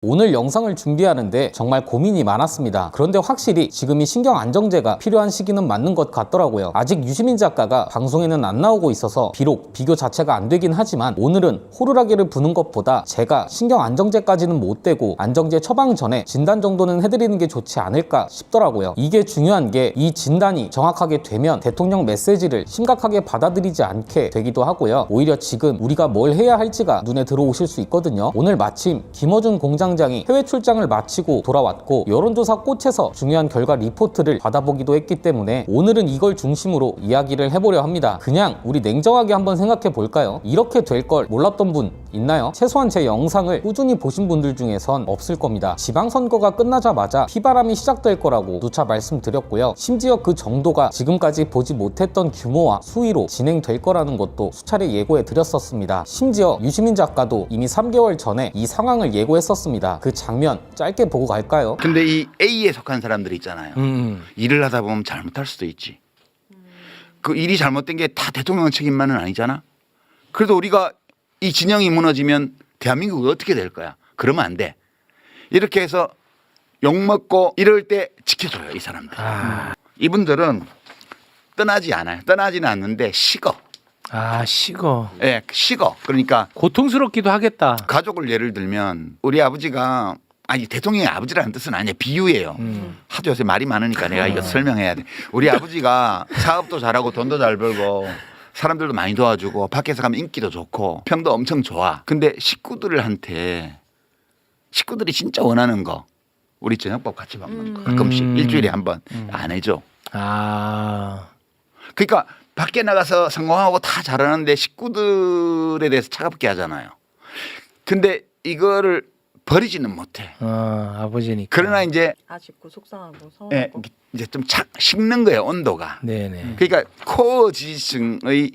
오늘 영상을 준비하는데 정말 고민이 많았습니다. 그런데 확실히 지금 이 신경안정제가 필요한 시기는 맞는 것 같더라고요. 아직 유시민 작가가 방송에는 안 나오고 있어서 비록 비교 자체가 안 되긴 하지만 오늘은 호루라기를 부는 것보다 제가 신경안정제까지는 못 되고 안정제 처방 전에 진단 정도는 해드리는 게 좋지 않을까 싶더라고요. 이게 중요한 게 이 진단이 정확하게 되면 대통령 메시지를 심각하게 받아들이지 않게 되기도 하고요. 오히려 지금 우리가 뭘 해야 할지가 눈에 들어오실 수 있거든요. 오늘 마침 김어준 공장장이 해외 출장을 마치고 돌아왔고 여론조사 꽃에서 중요한 결과 리포트를 받아보기도 했기 때문에 오늘은 이걸 중심으로 이야기를 해보려 합니다. 그냥 우리 냉정하게 한번 생각해 볼까요? 이렇게 될 걸 몰랐던 분 있나요? 최소한 제 영상을 꾸준히 보신 분들 중에선 없을 겁니다. 지방선거가 끝나자마자 피바람이 시작될 거라고 누차 말씀드렸고요. 심지어 그 정도가 지금까지 보지 못했던 규모와 수위로 진행될 거라는 것도 수차례 예고해 드렸었습니다. 심지어 유시민 작가도 이미 3개월 전에 이 상황을 예고했었습니다. 그 장면 짧게 보고 갈까요? 근데 이 A에 속한 사람들이 있잖아요. 일을 하다 보면 잘못할 수도 있지. 그 일이 잘못된 게 다 대통령 책임만은 아니잖아. 그래도 우리가 이 진영이 무너지면 대한민국이 어떻게 될 거야? 그러면 안 돼. 이렇게 해서 욕먹고 이럴 때 지켜줘요, 이 사람들. 이분들은 떠나지 않아요. 떠나지는 않는데 식어. 아, 식어. 예, 네, 식어. 그러니까 고통스럽기도 하겠다. 가족을 예를 들면 우리 아버지가 아니 대통령의 아버지라는 뜻은 아니에요. 비유예요. 하도 요새 말이 많으니까 내가 이거 설명해야 돼. 우리 아버지가 사업도 잘하고 돈도 잘 벌고 사람들도 많이 도와주고 밖에서 가면 인기도 좋고 평도 엄청 좋아. 근데 식구들이 진짜 원하는 거 우리 저녁밥 같이 먹는 거 가끔씩 일주일에 한 번 안 해줘. 아, 그러니까 밖에 나가서 성공하고 다 잘하는데 식구들에 대해서 차갑게 하잖아요. 근데 이거를 버리지는 못해. 아버지니까. 그러나 이제 아쉽고 속상하고 서운하고. 이제 좀 식는 거예요, 온도가. 네네. 그러니까 코어 지지층의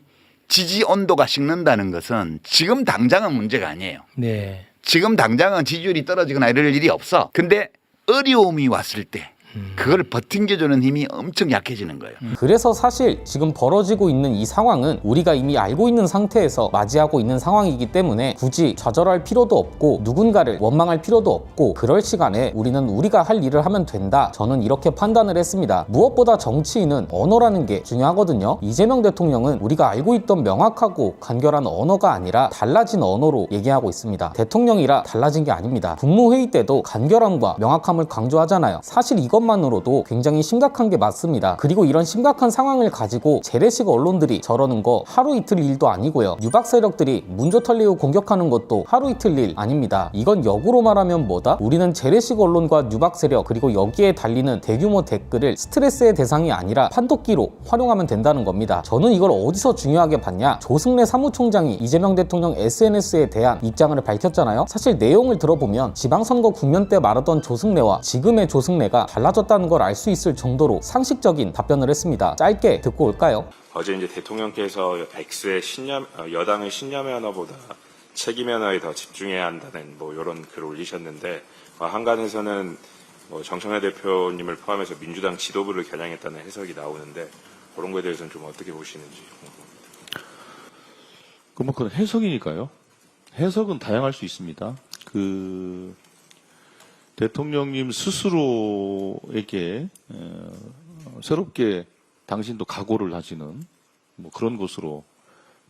지지 온도가 식는다는 것은 지금 당장은 문제가 아니에요. 네. 지금 당장은 지지율이 떨어지거나 이럴 일이 없어. 근데 어려움이 왔을 때 그걸 버팅겨주는 힘이 엄청 약해지는 거예요. 그래서 사실 지금 벌어지고 있는 이 상황은 우리가 이미 알고 있는 상태에서 맞이하고 있는 상황이기 때문에 굳이 좌절할 필요도 없고 누군가를 원망할 필요도 없고 그럴 시간에 우리는 우리가 할 일을 하면 된다. 저는 이렇게 판단을 했습니다. 무엇보다 정치인은 언어라는 게 중요하거든요. 이재명 대통령은 우리가 알고 있던 명확하고 간결한 언어가 아니라 달라진 언어로 얘기하고 있습니다. 대통령이라 달라진 게 아닙니다. 국무회의 때도 간결함과 명확함을 강조하잖아요. 사실 이것만으로도 굉장히 심각한 게 맞습니다. 그리고 이런 심각한 상황을 가지고 재래식 언론들이 저러는 거 하루 이틀 일도 아니고요. 유박 세력들이 문조 털리고 공격하는 것도 하루 이틀 일 아닙니다. 이건 역으로 말하면 뭐다? 우리는 재래식 언론과 유박 세력 그리고 여기에 달리는 대규모 댓글을 스트레스의 대상이 아니라 판독기로 활용하면 된다는 겁니다. 저는 이걸 어디서 중요하게 봤냐? 조승래 사무총장이 이재명 대통령 SNS에 대한 입장을 밝혔잖아요. 사실 내용을 들어보면 지방선거 국면 때 말하던 조승래와 지금의 조승래가 달라졌다는 걸 알 수 있을 정도로 상식적인 답변을 했습니다. 짧게 듣고 올까요? 어제 이제 대통령께서 X의 여당의 신념 면허보다 책임 면허에 더 집중해야 한다는 뭐 이런 글 올리셨는데 한간에서는 뭐 정청래 대표님을 포함해서 민주당 지도부를 겨냥했다는 해석이 나오는데 그런 거에 대해서는 좀 어떻게 보시는지 궁금합니다. 그건 해석이니까요. 해석은 다양할 수 있습니다. 대통령님 스스로에게 새롭게 당신도 각오를 하시는 뭐 그런 것으로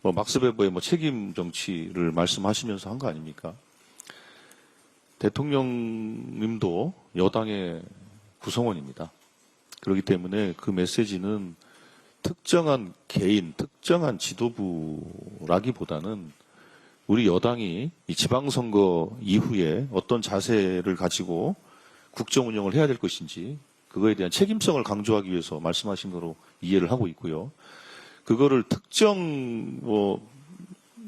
뭐 막스 베버의 뭐 책임 정치를 말씀하시면서 한 거 아닙니까? 대통령님도 여당의 구성원입니다. 그렇기 때문에 그 메시지는 특정한 개인, 특정한 지도부라기보다는 우리 여당이 이 지방선거 이후에 어떤 자세를 가지고 국정 운영을 해야 될 것인지 그거에 대한 책임성을 강조하기 위해서 말씀하신 거로 이해를 하고 있고요. 그거를 특정 뭐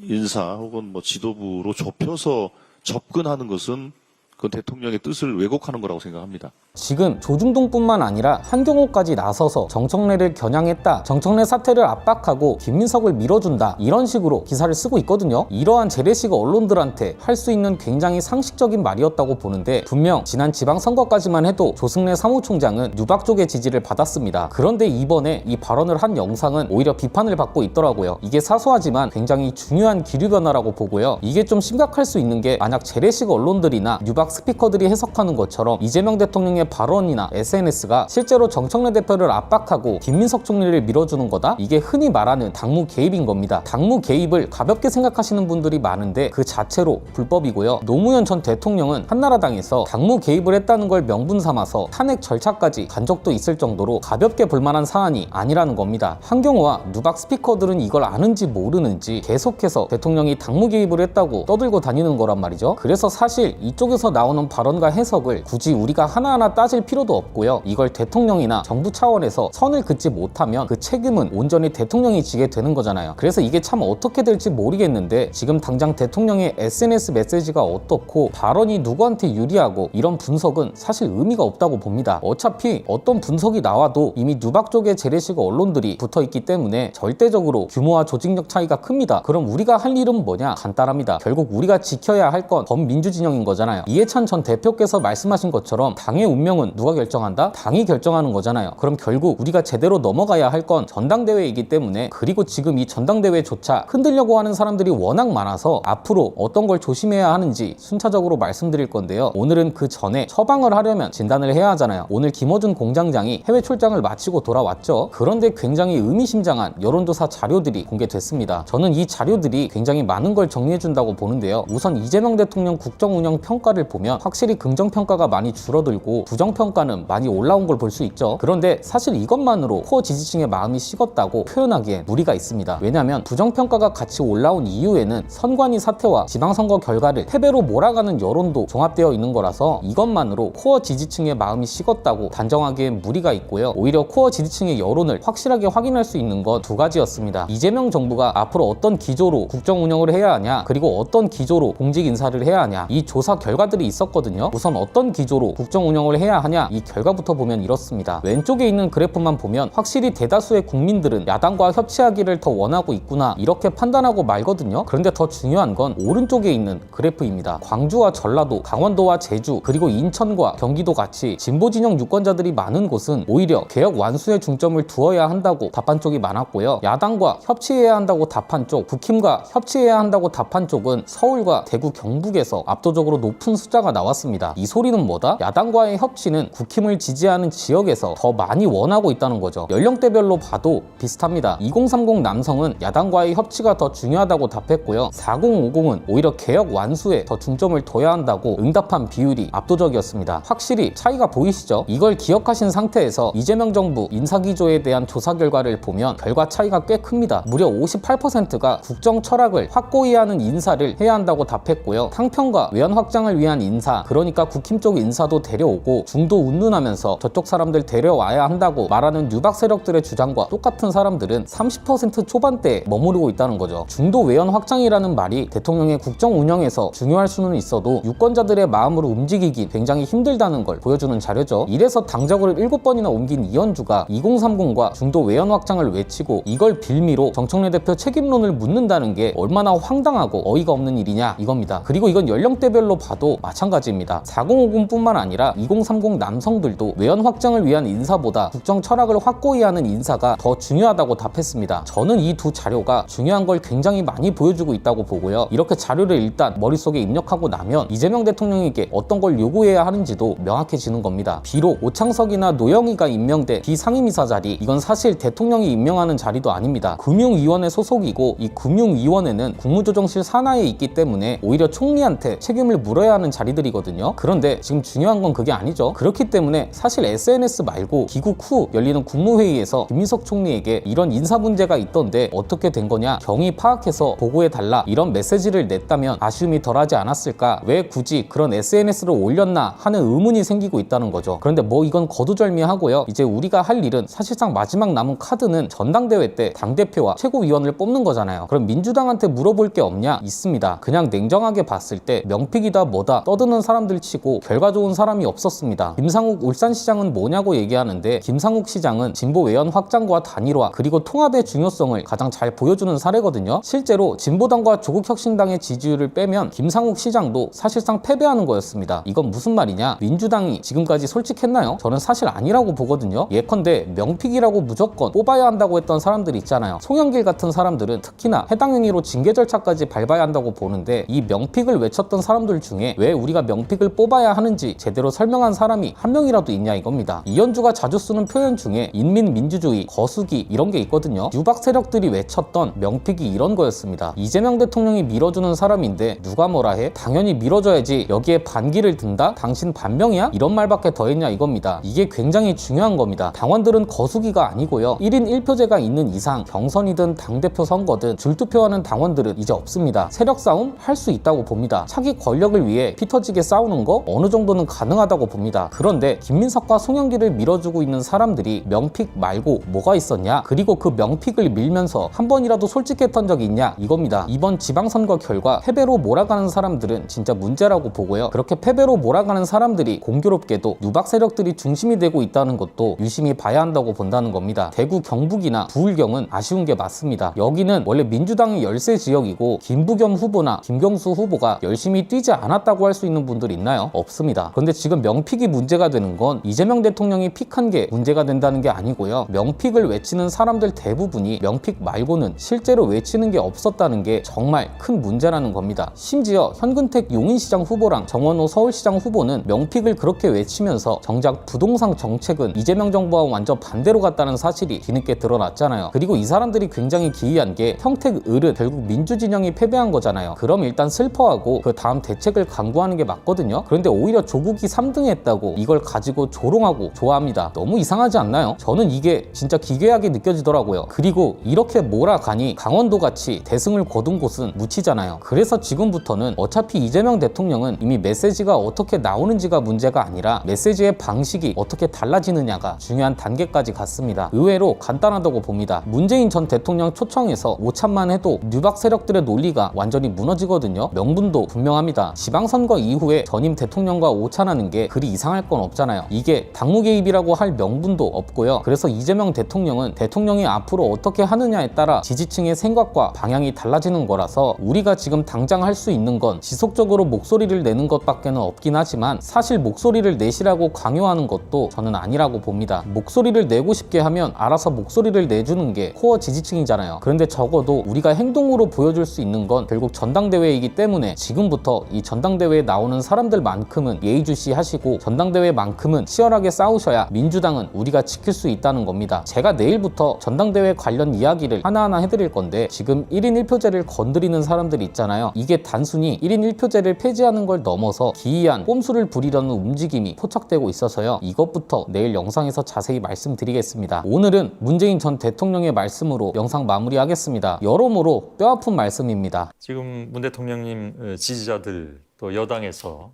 인사 혹은 뭐 지도부로 좁혀서 접근하는 것은 그 대통령의 뜻을 왜곡하는 거라고 생각합니다. 지금 조중동뿐만 아니라 한경호까지 나서서 정청래를 겨냥했다, 정청래 사태를 압박하고 김민석을 밀어준다 이런 식으로 기사를 쓰고 있거든요. 이러한 재래식 언론들한테 할 수 있는 굉장히 상식적인 말이었다고 보는데 분명 지난 지방선거까지만 해도 조승래 사무총장은 유박 쪽의 지지를 받았습니다. 그런데 이번에 이 발언을 한 영상은 오히려 비판을 받고 있더라고요. 이게 사소하지만 굉장히 중요한 기류 변화라고 보고요. 이게 좀 심각할 수 있는 게 만약 재래식 언론들이나 유박 누박 스피커들이 해석하는 것처럼 이재명 대통령의 발언이나 SNS가 실제로 정청래 대표를 압박하고 김민석 총리를 밀어주는 거다? 이게 흔히 말하는 당무 개입인 겁니다. 당무 개입을 가볍게 생각하시는 분들이 많은데 그 자체로 불법이고요. 노무현 전 대통령은 한나라당에서 당무 개입을 했다는 걸 명분 삼아서 탄핵 절차까지 간 적도 있을 정도로 가볍게 볼 만한 사안이 아니라는 겁니다. 한경호와 누박 스피커들은 이걸 아는지 모르는지 계속해서 대통령이 당무 개입을 했다고 떠들고 다니는 거란 말이죠. 그래서 사실 이쪽에서 나오는 발언과 해석을 굳이 우리가 하나하나 따질 필요도 없고요. 이걸 대통령이나 정부 차원에서 선을 긋지 못하면 그 책임은 온전히 대통령이 지게 되는 거잖아요. 그래서 이게 참 어떻게 될지 모르겠는데 지금 당장 대통령의 SNS 메시지가 어떻고 발언이 누구한테 유리하고 이런 분석은 사실 의미가 없다고 봅니다. 어차피 어떤 분석이 나와도 이미 누박 쪽의 재래식 언론들이 붙어있기 때문에 절대적으로 규모와 조직력 차이가 큽니다. 그럼 우리가 할 일은 뭐냐? 간단합니다. 결국 우리가 지켜야 할 건 범민주 진영인 거잖아요. 이해찬 전 대표께서 말씀하신 것처럼 당의 운명은 누가 결정한다? 당이 결정하는 거잖아요. 그럼 결국 우리가 제대로 넘어가야 할 건 전당대회이기 때문에, 그리고 지금 이 전당대회조차 흔들려고 하는 사람들이 워낙 많아서 앞으로 어떤 걸 조심해야 하는지 순차적으로 말씀드릴 건데요. 오늘은 그 전에 처방을 하려면 진단을 해야 하잖아요. 오늘 김어준 공장장이 해외 출장을 마치고 돌아왔죠. 그런데 굉장히 의미심장한 여론조사 자료들이 공개됐습니다. 저는 이 자료들이 굉장히 많은 걸 정리해준다고 보는데요. 우선 이재명 대통령 국정운영 평가를 보면 확실히 긍정평가가 많이 줄어들고 부정평가는 많이 올라온 걸 볼 수 있죠. 그런데 사실 이것만으로 코어 지지층의 마음이 식었다고 표현하기엔 무리가 있습니다. 왜냐하면 부정평가가 같이 올라온 이유에는 선관위 사태와 지방선거 결과를 패배로 몰아가는 여론도 종합되어 있는 거라서 이것만으로 코어 지지층의 마음이 식었다고 단정하기엔 무리가 있고요. 오히려 코어 지지층의 여론을 확실하게 확인할 수 있는 건 두 가지였습니다. 이재명 정부가 앞으로 어떤 기조로 국정 운영을 해야 하냐, 그리고 어떤 기조로 공직 인사를 해야 하냐, 이 조사 결과들이 있었거든요. 우선 어떤 기조로 국정 운영을 해야 하냐, 이 결과부터 보면 이렇습니다. 왼쪽에 있는 그래프만 보면 확실히 대다수의 국민들은 야당과 협치하기를 더 원하고 있구나, 이렇게 판단하고 말거든요. 그런데 더 중요한 건 오른쪽에 있는 그래프입니다. 광주와 전라도, 강원도와 제주, 그리고 인천과 경기도 같이 진보 진영 유권자들이 많은 곳은 오히려 개혁 완수에 중점을 두어야 한다고 답한 쪽이 많았고요. 야당과 협치해야 한다고 답한 쪽, 국힘과 협치해야 한다고 답한 쪽은 서울과 대구, 경북에서 압도적으로 높은 숫자가 나왔습니다. 이 소리는 뭐다? 야당과의 협치는 국힘을 지지하는 지역에서 더 많이 원하고 있다는 거죠. 연령대별로 봐도 비슷합니다. 2030 남성은 야당과의 협치가 더 중요하다고 답했고요. 4050은 오히려 개혁 완수에 더 중점을 둬야 한다고 응답한 비율이 압도적이었습니다. 확실히 차이가 보이시죠? 이걸 기억하신 상태에서 이재명 정부 인사기조에 대한 조사 결과를 보면 결과 차이가 꽤 큽니다. 무려 58%가 국정 철학을 확고히 하는 인사를 해야 한다고 답했고요. 탕평과 외연 확장을 위한 인사, 그러니까 국힘 쪽 인사도 데려오고 중도 운운하면서 저쪽 사람들 데려와야 한다고 말하는 뉴박 세력들의 주장과 똑같은 사람들은 30% 초반대에 머무르고 있다는 거죠. 중도 외연 확장이라는 말이 대통령의 국정 운영에서 중요할 수는 있어도 유권자들의 마음으로 움직이기 굉장히 힘들다는 걸 보여주는 자료죠. 이래서 당적을 7번이나 옮긴 이현주가 2030과 중도 외연 확장을 외치고 이걸 빌미로 정청래 대표 책임론을 묻는다는 게 얼마나 황당하고 어이가 없는 일이냐, 이겁니다. 그리고 이건 연령대별로 봐도 마찬가지입니다. 4050뿐만 아니라 2030 남성들도 외연 확장을 위한 인사보다 국정 철학을 확고히 하는 인사가 더 중요하다고 답했습니다. 저는 이 두 자료가 중요한 걸 굉장히 많이 보여주고 있다고 보고요. 이렇게 자료를 일단 머릿속에 입력하고 나면 이재명 대통령에게 어떤 걸 요구해야 하는지도 명확해지는 겁니다. 비록 오창석이나 노영희가 임명된 비상임이사 자리, 이건 사실 대통령이 임명하는 자리도 아닙니다. 금융위원회 소속이고 이 금융위원회는 국무조정실 산하에 있기 때문에 오히려 총리한테 책임을 물어야 하는 자리들이거든요. 그런데 지금 중요한 건 그게 아니죠. 그렇기 때문에 사실 SNS 말고 귀국 후 열리는 국무회의에서 김민석 총리에게 이런 인사 문제가 있던데 어떻게 된 거냐, 경위 파악해서 보고해달라, 이런 메시지를 냈다면 아쉬움이 덜하지 않았을까, 왜 굳이 그런 SNS를 올렸나 하는 의문이 생기고 있다는 거죠. 그런데 뭐 이건 거두절미하고요. 이제 우리가 할 일은 사실상 마지막 남은 카드는 전당대회 때 당대표와 최고위원을 뽑는 거잖아요. 그럼 민주당한테 물어볼 게 없냐? 있습니다. 그냥 냉정하게 봤을 때 명픽이다 뭐다 떠드는 사람들 치고 결과 좋은 사람이 없었습니다. 김상욱 울산시장은 뭐냐고 얘기하는데, 김상욱 시장은 진보 외연 확장과 단일화 그리고 통합의 중요성을 가장 잘 보여주는 사례거든요. 실제로 진보당과 조국혁신당의 지지율을 빼면 김상욱 시장도 사실상 패배하는 거였습니다. 이건 무슨 말이냐? 민주당이 지금까지 솔직했나요? 저는 사실 아니라고 보거든요. 예컨대 명픽이라고 무조건 뽑아야 한다고 했던 사람들 있잖아요. 송영길 같은 사람들은 특히나 해당 행위로 징계 절차까지 밟아야 한다고 보는데, 이 명픽을 외쳤던 사람들 중에 왜 우리가 명픽을 뽑아야 하는지 제대로 설명한 사람이 한 명이라도 있냐 이겁니다. 이현주가 자주 쓰는 표현 중에 인민민주주의, 거수기 이런 게 있거든요. 유박 세력들이 외쳤던 명픽이 이런 거였습니다. 이재명 대통령이 밀어주는 사람인데 누가 뭐라 해? 당연히 밀어줘야지. 여기에 반기를 든다? 당신 반명이야? 이런 말밖에 더 했냐 이겁니다. 이게 굉장히 중요한 겁니다. 당원들은 거수기가 아니고요. 1인 1표제가 있는 이상 경선이든 당대표 선거든 줄투표하는 당원들은 이제 없습니다. 세력 싸움 할 수 있다고 봅니다. 차기 권력을 위해 피 터지게 싸우는 거 어느 정도는 가능하다고 봅니다. 그런데 김민석과 송영길을 밀어주고 있는 사람들이 명픽 말고 뭐가 있었냐? 그리고 그 명픽을 밀면서 한 번이라도 솔직했던 적이 있냐? 이겁니다. 이번 지방선거 결과 패배로 몰아가는 사람들은 진짜 문제라고 보고요. 그렇게 패배로 몰아가는 사람들이 공교롭게도 유박 세력들이 중심이 되고 있다는 것도 유심히 봐야 한다고 본다는 겁니다. 대구 경북이나 부울경은 아쉬운 게 맞습니다. 여기는 원래 민주당의 열세 지역이고 김부겸 후보나 김경수 후보가 열심히 뛰지 않았다고 할 수 있는 분들 있나요? 없습니다. 그런데 지금 명픽이 문제가 되는 건 이재명 대통령이 픽한 게 문제가 된다는 게 아니고요. 명픽을 외치는 사람들 대부분이 명픽 말고는 실제로 외치는 게 없었다는 게 정말 큰 문제라는 겁니다. 심지어 현근택 용인시장 후보랑 정원호 서울시장 후보는 명픽을 그렇게 외치면서 정작 부동산 정책은 이재명 정부와 완전 반대로 갔다는 사실이 뒤늦게 드러났잖아요. 그리고 이 사람들이 굉장히 기이한 게 평택 을은 결국 민주진영이 패배한 거잖아요. 그럼 일단 슬퍼하고 그 다음 대책을 강구하는 게 맞거든요. 그런데 오히려 조국이 3등 했다고 이걸 가지고 조롱하고 좋아합니다. 너무 이상하지 않나요? 저는 이게 진짜 기괴하게 느껴지더라고요. 그리고 이렇게 몰아가니 강원도같이 대승을 거둔 곳은 묻히잖아요. 그래서 지금부터는 어차피 이재명 대통령은 이미 메시지가 어떻게 나오는지가 문제가 아니라 메시지의 방식이 어떻게 달라지느냐가 중요한 단계까지 갔습니다. 의외로 간단하다고 봅니다. 문재인 전 대통령 초청에서 오찬만 해도 유박 세력들의 논리가 완전히 무너지거든요. 명분도 분명합니다. 지방선거 이후에 전임 대통령과 오찬하는 게 그리 이상할 건 없잖아요. 이게 당무 개입이라고 할 명분도 없고요. 그래서 이재명 대통령은 대통령이 앞으로 어떻게 하느냐에 따라 지지층의 생각과 방향이 달라지는 거라서 우리가 지금 당장 할 수 있는 건 지속적으로 목소리를 내는 것밖에는 없긴 하지만 사실 목소리를 내시라고 강요하는 것도 저는 아니라고 봅니다. 목소리를 내고 싶게 하면 알아서 목소리를 내주는 게 코어 지지층이잖아요. 그런데 적어도 우리가 행동으로 보여줄 수 있는 건 결국 전당대회이기 때문에 지금부터 이 전당대회에 나오는 사람들만큼은 예의주시하시고 전당대회만큼은 치열하게 싸우셔야 민주당은 우리가 지킬 수 있다는 겁니다. 제가 내일부터 전당대회 관련 이야기를 하나하나 해드릴 건데 지금 1인 1표제를 건드리는 사람들이 있잖아요. 이게 단순히 1인 1표제를 폐지하는 걸 넘어서 기이한 꼼수를 부리려는 움직임이 포착되고 있어서요. 이것부터 내일 영상에서 자세히 말씀드리겠습니다. 오늘은 문재인 전 대통령의 말씀으로 영상 마무리하겠습니다. 여러모로 뼈아픈 말씀입니다. 지금 문 대통령님 지지자들 또 여당에서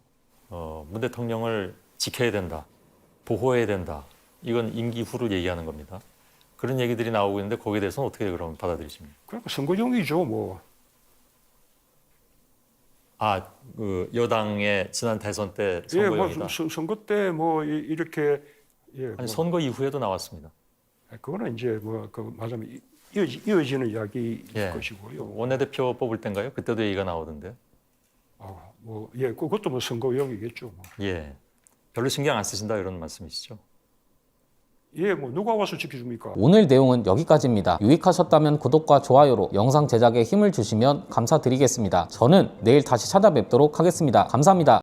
문 대통령을 지켜야 된다, 보호해야 된다. 이건 임기 후를 얘기하는 겁니다. 그런 얘기들이 나오고 있는데 거기에 대해서는 어떻게 그럼 받아들이십니까? 그러니까 선거용이죠, 뭐. 그 여당의 지난 대선 때 예, 선거용이다. 뭐 선거 때 뭐 이렇게 예, 아니, 선거 이후에도 나왔습니다. 그거는 이제 뭐 그 말하자면 이어지는 이야기일 예. 것이고요. 원내대표 뽑을 때인가요? 그때도 얘기가 나오던데. 뭐 예, 그것도 뭐 선거용이겠죠. 뭐. 예, 별로 신경 안 쓰신다 이런 말씀이시죠? 예, 뭐 누가 와서 지켜줍니까? 오늘 내용은 여기까지입니다. 유익하셨다면 구독과 좋아요로 영상 제작에 힘을 주시면 감사드리겠습니다. 저는 내일 다시 찾아뵙도록 하겠습니다. 감사합니다.